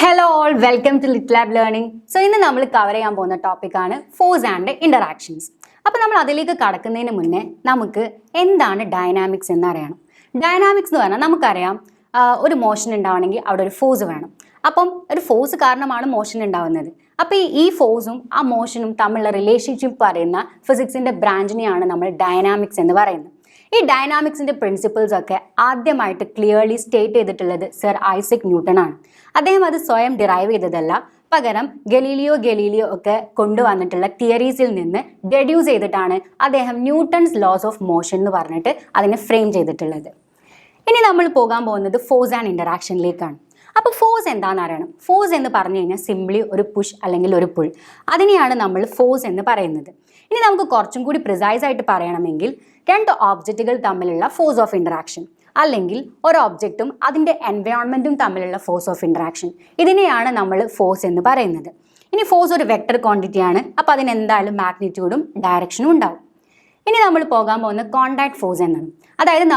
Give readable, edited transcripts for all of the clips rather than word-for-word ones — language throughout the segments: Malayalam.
Hello all, welcome to Little Lab Learning. So, ഇന്ന് നമ്മൾ കവർ ചെയ്യാൻ പോകുന്ന ടോപ്പിക്കാണ് ഫോഴ്സ് ആൻഡ് ഇന്ററാക്ഷൻസ്. അപ്പോൾ നമ്മൾ അതിലേക്ക് കടക്കുന്നതിന് മുന്നേ നമുക്ക് എന്താണ് ഡൈനാമിക്സ് എന്ന് അറിയണം. ഡൈനാമിക്സ് എന്ന് പറഞ്ഞാൽ നമുക്കറിയാം ഒരു മോഷൻ ഉണ്ടാവണമെങ്കിൽ അവിടെ ഒരു ഫോഴ്സ് വേണം. അപ്പം ഒരു ഫോഴ്സ് കാരണമാണ് മോഷൻ ഉണ്ടാവുന്നത്. അപ്പോൾ ഈ ഫോഴ്സും ആ മോഷനും തമ്മിലുള്ള റിലേഷൻഷിപ്പ് പറയുന്ന ഫിസിക്സിൻ്റെ ബ്രാഞ്ചിനെയാണ് നമ്മൾ ഡൈനാമിക്സ് എന്ന് പറയുന്നത്. ഈ ഡൈനാമിക്സിൻ്റെ പ്രിൻസിപ്പിൾസ് ഒക്കെ ആദ്യമായിട്ട് ക്ലിയർലി സ്റ്റേറ്റ് ചെയ്തിട്ടുള്ളത് സർ ഐസക് ന്യൂട്ടൺ ആണ്. അദ്ദേഹം അത് സ്വയം ഡിറൈവ് ചെയ്തതല്ല, പകരം ഗലീലിയോ ഒക്കെ കൊണ്ടുവന്നിട്ടുള്ള തിയറീസിൽ നിന്ന് ഡെഡ്യൂസ് ചെയ്തിട്ടാണ് അദ്ദേഹം ന്യൂട്ടൺസ് ലോസ് ഓഫ് മോഷൻ എന്ന് പറഞ്ഞിട്ട് അതിനെ ഫ്രെയിം ചെയ്തിട്ടുള്ളത്. ഇനി നമ്മൾ പോകാൻ പോകുന്നത് ഫോഴ്സ് ആൻഡ് ഇൻ്ററാക്ഷനിലേക്കാണ്. അപ്പോൾ ഫോഴ്സ് എന്താണെന്ന് അറിയണം. ഫോഴ്സ് എന്ന് പറഞ്ഞു കഴിഞ്ഞാൽ സിംപ്ലി ഒരു പുഷ് അല്ലെങ്കിൽ ഒരു പുൾ, അതിനെയാണ് നമ്മൾ ഫോഴ്സ് എന്ന് പറയുന്നത്. ഇനി നമുക്ക് കുറച്ചും കൂടി പ്രിസൈസ് ആയിട്ട് പറയണമെങ്കിൽ രണ്ട് ഓബ്ജക്റ്റുകൾ തമ്മിലുള്ള ഫോഴ്സ് ഓഫ് ഇൻ്ററാക്ഷൻ, അല്ലെങ്കിൽ ഒരു ഒബ്ജക്റ്റും അതിൻ്റെ എൻവയോൺമെൻറ്റും തമ്മിലുള്ള ഫോഴ്സ് ഓഫ് ഇൻ്ററാക്ഷൻ, ഇതിനെയാണ് നമ്മൾ ഫോഴ്സ് എന്ന് പറയുന്നത്. ഇനി ഫോഴ്സ് ഒരു വെക്റ്റർ ക്വാണ്ടിറ്റിയാണ്, അപ്പോൾ അതിനെന്തായാലും മാഗ്നിറ്റ്യൂഡും ഡയറക്ഷനും ഉണ്ടാവും. ഇനി നമ്മൾ പോകാൻ പോകുന്ന കോണ്ടാക്ട് ഫോഴ്സ് എന്നാണ്. അതായത്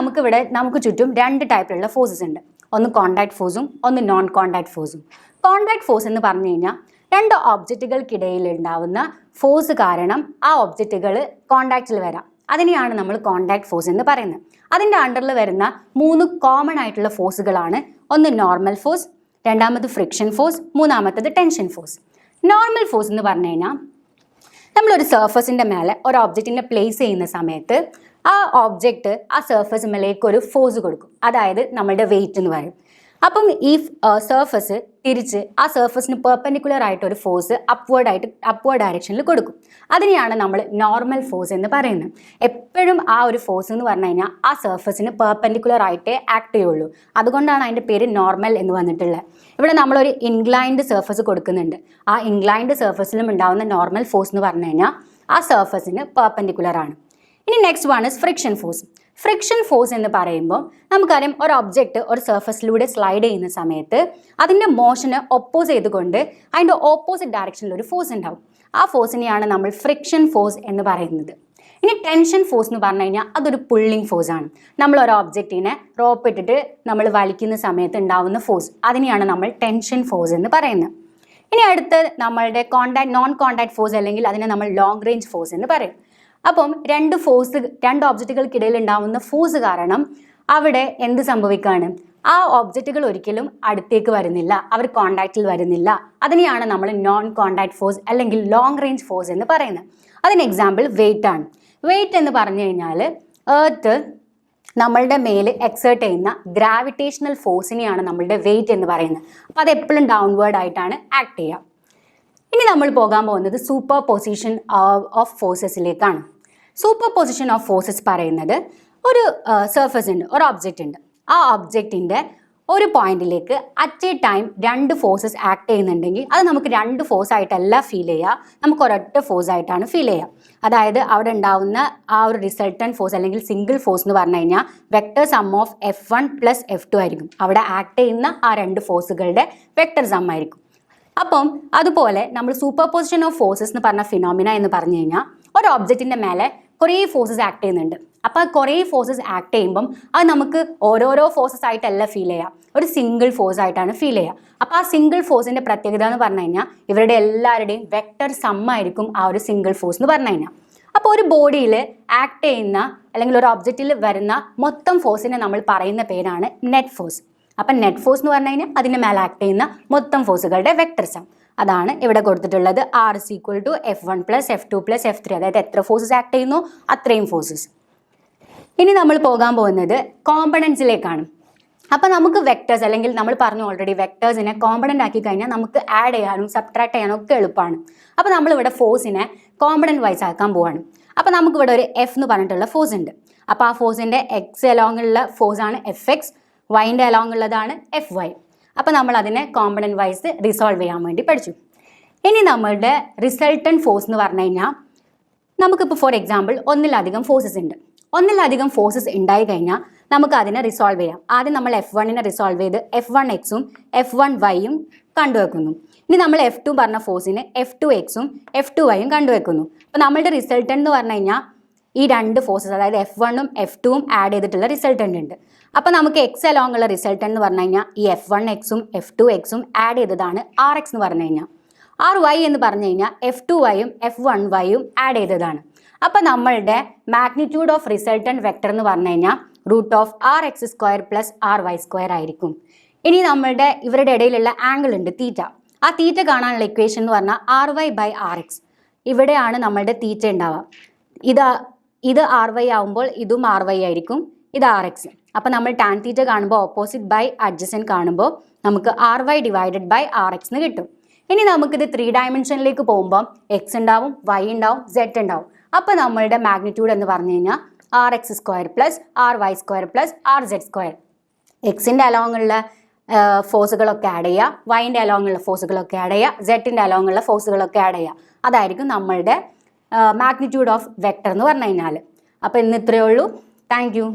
നമുക്ക് ചുറ്റും രണ്ട് ടൈപ്പിലുള്ള ഫോഴ്സസ് ഉണ്ട്. ഒന്ന് കോണ്ടാക്ട് ഫോഴ്സും ഒന്ന് നോൺ കോണ്ടാക്ട് ഫോഴ്സും. കോണ്ടാക്ട് ഫോഴ്സ് എന്ന് പറഞ്ഞു കഴിഞ്ഞാൽ രണ്ട് ഒബ്ജക്റ്റുകൾക്കിടയിൽ ഉണ്ടാവുന്ന ഫോഴ്സ് കാരണം ആ ഒബ്ജക്റ്റുകൾ കോണ്ടാക്റ്റിൽ വരാം, അതിനെയാണ് നമ്മൾ കോണ്ടാക്ട് ഫോഴ്സ് എന്ന് പറയുന്നത്. അതിൻ്റെ അണ്ടറിൽ വരുന്ന മൂന്ന് കോമൺ ആയിട്ടുള്ള ഫോഴ്സുകളാണ്. ഒന്ന് നോർമൽ ഫോഴ്സ്, രണ്ടാമത് ഫ്രിക്ഷൻ ഫോഴ്സ്, മൂന്നാമത്തത് ടെൻഷൻ ഫോഴ്സ്. നോർമൽ ഫോഴ്സ് എന്ന് പറഞ്ഞു കഴിഞ്ഞാൽ നമ്മളൊരു സർഫസിൻ്റെ മേലെ ഒരു ഒബ്ജക്റ്റിനെ പ്ലേസ് ചെയ്യുന്ന സമയത്ത് ആ ഒബ്ജക്റ്റ് ആ സർഫസ് മേലേക്ക് ഒരു ഫോഴ്സ് കൊടുക്കും, അതായത് നമ്മളുടെ വെയിറ്റ് എന്ന് പറയും. അപ്പം ഈ സർഫസ് തിരിച്ച് ആ സർഫസിന് പെർപെൻഡിക്കുലർ ആയിട്ട് ഒരു ഫോഴ്സ് അപ്വേർഡ് ഡയറക്ഷനിൽ കൊടുക്കും. അതിനെയാണ് നമ്മൾ നോർമൽ ഫോഴ്സ് എന്ന് പറയുന്നത്. എപ്പോഴും ആ ഒരു ഫോഴ്സ് എന്ന് പറഞ്ഞു കഴിഞ്ഞാൽ ആ സർഫസിന് പെർപെൻഡിക്കുലർ ആയിട്ടേ ആക്ട് ചെയ്യുള്ളൂ. അതുകൊണ്ടാണ് അതിൻ്റെ പേര് നോർമൽ എന്ന് വന്നിട്ടുള്ളത്. ഇവിടെ നമ്മളൊരു ഇൻക്ലൈൻഡ് സർഫസ് കൊടുക്കുന്നുണ്ട്. ആ ഇൻക്ലൈൻഡ് സർഫസിലും ഉണ്ടാകുന്ന നോർമൽ ഫോഴ്സ് എന്ന് പറഞ്ഞു കഴിഞ്ഞാൽ ആ സർഫസിന് പെർപെൻഡിക്കുലർ ആണ്. ഇനി next one is friction force. Friction force എന്ന് പറയുമ്പോൾ നമുക്കറിയാം, ഒരു ഒബ്ജക്റ്റ് ഒരു സർഫസിലൂടെ സ്ലൈഡ് ചെയ്യുന്ന സമയത്ത് അതിൻ്റെ മോഷന് ഒപ്പോസ് ചെയ്തുകൊണ്ട് അതിൻ്റെ ഓപ്പോസിറ്റ് ഡയറക്ഷനിൽ ഒരു ഫോഴ്സ് ഉണ്ടാവും. ആ ഫോഴ്സിനെയാണ് നമ്മൾ ഫ്രിക്ഷൻ ഫോഴ്സ് എന്ന് പറയുന്നത്. ഇനി ടെൻഷൻ ഫോഴ്സ് എന്ന് പറഞ്ഞു കഴിഞ്ഞാൽ അതൊരു പുള്ളിങ് ഫോഴ്സ് ആണ്. നമ്മൾ ഒരു ഒബ്ജക്റ്റിനെ റോപ്പ് ഇട്ടിട്ട് നമ്മൾ വലിക്കുന്ന സമയത്ത് ഉണ്ടാവുന്ന ഫോഴ്സ്, അതിനെയാണ് നമ്മൾ ടെൻഷൻ ഫോഴ്സ് എന്ന് പറയുന്നത്. ഇനി അടുത്ത് നമ്മളുടെ നോൺ കോണ്ടാക്ട് ഫോഴ്സ്, അല്ലെങ്കിൽ അതിനെ നമ്മൾ ലോങ് റേഞ്ച് ഫോഴ്സ് എന്ന് പറയും. അപ്പം രണ്ട് ഒബ്ജക്റ്റുകൾക്കിടയിൽ ഉണ്ടാവുന്ന ഫോഴ്സ് കാരണം അവിടെ എന്ത് സംഭവിക്കുകയാണ്, ആ ഒബ്ജക്റ്റുകൾ ഒരിക്കലും അടുത്തേക്ക് വരുന്നില്ല, അവർ കോണ്ടാക്റ്റിൽ വരുന്നില്ല. അതിനെയാണ് നമ്മൾ നോൺ കോണ്ടാക്ട് ഫോഴ്സ് അല്ലെങ്കിൽ ലോങ് റേഞ്ച് ഫോഴ്സ് എന്ന് പറയുന്നത്. അതിന് എക്സാമ്പിൾ വെയിറ്റ് ആണ്. വെയിറ്റ് എന്ന് പറഞ്ഞു കഴിഞ്ഞാൽ എർത്ത് നമ്മളുടെ മേൽ എക്സേർട്ട് ചെയ്യുന്ന ഗ്രാവിറ്റേഷണൽ ഫോഴ്സിനെയാണ് നമ്മളുടെ വെയിറ്റ് എന്ന് പറയുന്നത്. അപ്പോൾ അത് എപ്പോഴും ഡൗൺവേർഡ് ആയിട്ടാണ് ആക്ട് ചെയ്യുക. ഇനി നമ്മൾ പോകാൻ പോകുന്നത് സൂപ്പർ പൊസിഷൻ ഓഫ് ഫോഴ്സസിലേക്കാണ്. സൂപ്പർ പൊസിഷൻ ഓഫ് ഫോഴ്സസ് പറയുന്നത് ഒരു സർഫസ് ഉണ്ട്, ഒരു ഒബ്ജക്റ്റ് ഉണ്ട്. ആ ഒബ്ജക്റ്റിൻ്റെ ഒരു പോയിന്റിലേക്ക് അറ്റ് എ ടൈം രണ്ട് ഫോഴ്സസ് ആക്ട് ചെയ്യുന്നുണ്ടെങ്കിൽ അത് നമുക്ക് രണ്ട് ഫോഴ്സ് ആയിട്ടല്ല ഫീൽ ചെയ്യുക, നമുക്ക് ഒരൊറ്റ ഫോഴ്സ് ആയിട്ടാണ് ഫീൽ ചെയ്യുക. അതായത് അവിടെ ഉണ്ടാവുന്ന ആ ഒരു റിസൾട്ടൻറ്റ് ഫോഴ്സ് അല്ലെങ്കിൽ സിംഗിൾ ഫോഴ്സ് എന്ന് പറഞ്ഞു കഴിഞ്ഞാൽ vector some of F1 + F2 ആയിരിക്കും. അവിടെ ആക്ട് ചെയ്യുന്ന ആ രണ്ട് ഫോഴ്സുകളുടെ വെക്ടർ സം ആയിരിക്കും. അപ്പം അതുപോലെ നമ്മൾ സൂപ്പർ പൊസിഷൻ ഓഫ് ഫോഴ്സസ് എന്ന് പറഞ്ഞ ഫിനോമിന എന്ന് പറഞ്ഞു കഴിഞ്ഞാൽ ഒരു ഒബ്ജക്റ്റിൻ്റെ മേലെ കുറേ ഫോഴ്സസ് ആക്ട് ചെയ്യുന്നുണ്ട്. അപ്പോൾ കുറേ ഫോഴ്സസ് ആക്ട് ചെയ്യുമ്പം അത് നമുക്ക് ഓരോരോ ഫോഴ്സസ് ആയിട്ടല്ല ഫീൽ ചെയ്യുക, ഒരു സിംഗിൾ ഫോഴ്സ് ആയിട്ടാണ് ഫീൽ ചെയ്യുക. അപ്പോൾ ആ സിംഗിൾ ഫോഴ്സിൻ്റെ പ്രത്യേകത എന്ന് പറഞ്ഞു കഴിഞ്ഞാൽ ഇവരുടെ എല്ലാവരുടെയും വെക്ടർ സം ആയിരിക്കും ആ ഒരു സിംഗിൾ ഫോഴ്സ് എന്ന് പറഞ്ഞു കഴിഞ്ഞാൽ. അപ്പോൾ ഒരു ബോഡിയിൽ ആക്ട് ചെയ്യുന്ന അല്ലെങ്കിൽ ഒരു ഒബ്ജക്റ്റിൽ വരുന്ന മൊത്തം ഫോഴ്സിനെ നമ്മൾ പറയുന്ന പേരാണ് നെറ്റ് ഫോഴ്സ്. അപ്പം നെറ്റ് ഫോഴ്സ് എന്ന് പറഞ്ഞു കഴിഞ്ഞാൽ അതിൻ്റെ മേലെ ആക്ട് ചെയ്യുന്ന മൊത്തം ഫോഴ്സുകളുടെ വെക്ടർ സം. അതാണ് ഇവിടെ കൊടുത്തിട്ടുള്ളത്. R = F1 + F2 + F3. അതായത് എത്ര ഫോഴ്സസ് ആക്ട് ചെയ്യുന്നു അത്രയും ഫോഴ്സസ്. ഇനി നമ്മൾ പോകാൻ പോകുന്നത് കോമ്പണൻസിലേക്കാണ്. അപ്പോൾ നമുക്ക് വെക്ടേഴ്സ്, അല്ലെങ്കിൽ നമ്മൾ പറഞ്ഞു ഓൾറെഡി, വെക്ടേഴ്സിനെ കോമ്പണൻ്റ് ആക്കി കഴിഞ്ഞാൽ നമുക്ക് ആഡ് ചെയ്യാനും സബ്ട്രാക്ട് ചെയ്യാനും ഒക്കെ എളുപ്പമാണ്. അപ്പോൾ നമ്മളിവിടെ ഫോഴ്സിനെ കോമ്പണൻ്റ് വൈസ് ആക്കാൻ പോവാണ്. അപ്പോൾ നമുക്കിവിടെ ഒരു F എന്ന് പറഞ്ഞിട്ടുള്ള ഫോഴ്സ് ഉണ്ട്. അപ്പോൾ ആ ഫോഴ്സിൻ്റെ എക്സ് അലോങ്ങുള്ള ഫോഴ്സാണ് Fx, വൈൻ്റെ അലോങ് ഉള്ളതാണ് Fy. അപ്പോൾ നമ്മൾ അതിനെ കോമ്പണൻ്റ് വൈസ് റിസോൾവ് ചെയ്യാൻ വേണ്ടി പഠിച്ചു. ഇനി നമ്മളുടെ റിസൾട്ടൻറ്റ് ഫോഴ്സ് എന്ന് പറഞ്ഞു കഴിഞ്ഞാൽ നമുക്കിപ്പോൾ ഫോർ എക്സാമ്പിൾ ഒന്നിലധികം ഫോഴ്സസ് ഉണ്ട്. ഒന്നിലധികം ഫോഴ്സസ് ഉണ്ടായി കഴിഞ്ഞാൽ നമുക്ക് അതിനെ റിസോൾവ് ചെയ്യാം. ആദ്യം നമ്മൾ F1നെ റിസോൾവ് ചെയ്ത് F1xും F1yയും കണ്ടുവെക്കുന്നു. ഇനി നമ്മൾ F2 പറഞ്ഞ ഫോഴ്സിന് F2xും F2yയും കണ്ടുവെക്കുന്നു. അപ്പോൾ നമ്മളുടെ റിസൾട്ടൻ്റ് എന്ന് പറഞ്ഞു കഴിഞ്ഞാൽ ഈ രണ്ട് ഫോഴ്സസ് അതായത് F1ഉം F2ഉം ആഡ് ചെയ്തിട്ടുള്ള റിസൾട്ടൻ്റ് ഉണ്ട്. അപ്പോൾ നമുക്ക് എക്സ് അലോങ് ഉള്ള റിസൾട്ടൻ്റ് എന്ന് പറഞ്ഞു കഴിഞ്ഞാൽ ഈ F1x-ഉം F2x-ഉം ആഡ് ചെയ്തതാണ് RX എന്ന് പറഞ്ഞു കഴിഞ്ഞാൽ. RY എന്ന് പറഞ്ഞു കഴിഞ്ഞാൽ F2y-ഉം F1y-ഉം ആഡ് ചെയ്തതാണ്. അപ്പോൾ നമ്മളുടെ മാഗ്നിറ്റ്യൂഡ് ഓഫ് റിസൾട്ടൻ്റ് വെക്ടർ എന്ന് പറഞ്ഞു കഴിഞ്ഞാൽ √RX² + RY² ആയിരിക്കും. ഇനി നമ്മളുടെ ഇവരുടെ ഇടയിലുള്ള ആംഗിൾ ഉണ്ട് തീറ്റ. ആ തീറ്റ കാണാനുള്ള ഇക്വേഷൻ എന്ന് പറഞ്ഞാൽ RY/RX. ഇവിടെയാണ് നമ്മളുടെ തീറ്റ ഉണ്ടാവുക. ഇത് RY ആവുമ്പോൾ ഇതും RY ആയിരിക്കും, ഇത് RX. അപ്പോൾ നമ്മൾ ടാൻ തീറ്റ കാണുമ്പോൾ ഓപ്പോസിറ്റ് ബൈ അഡ്ജസൻറ്റ് കാണുമ്പോൾ നമുക്ക് RY/RX എന്ന് കിട്ടും. ഇനി നമുക്കിത് 3 ഡയമെൻഷനിലേക്ക് പോകുമ്പോൾ X ഉണ്ടാവും, Y ഉണ്ടാവും, Z ഉണ്ടാവും. അപ്പോൾ നമ്മളുടെ മാഗ്നിറ്റ്യൂഡ് എന്ന് പറഞ്ഞു കഴിഞ്ഞാൽ RX² + RY² + RZ². എക്സിൻ്റെ അലോങ്ങുള്ള ഫോഴ്സുകളൊക്കെ ആഡ് ചെയ്യുക, വൈൻ്റെ അലോങ്ങുള്ള ഫോഴ്സുകളൊക്കെ ആഡ് ചെയ്യുക, സെറ്റിൻ്റെ അലോങ്ങുള്ള ഫോഴ്സുകളൊക്കെ ആഡ് ചെയ്യുക. അതായിരിക്കും നമ്മളുടെ മാഗ്നിറ്റ്യൂഡ് ഓഫ് വെക്ടർ എന്ന് പറഞ്ഞു കഴിഞ്ഞാൽ. അപ്പോൾ ഇന്ന് ഇത്രയേ ഉള്ളൂ. Thank you.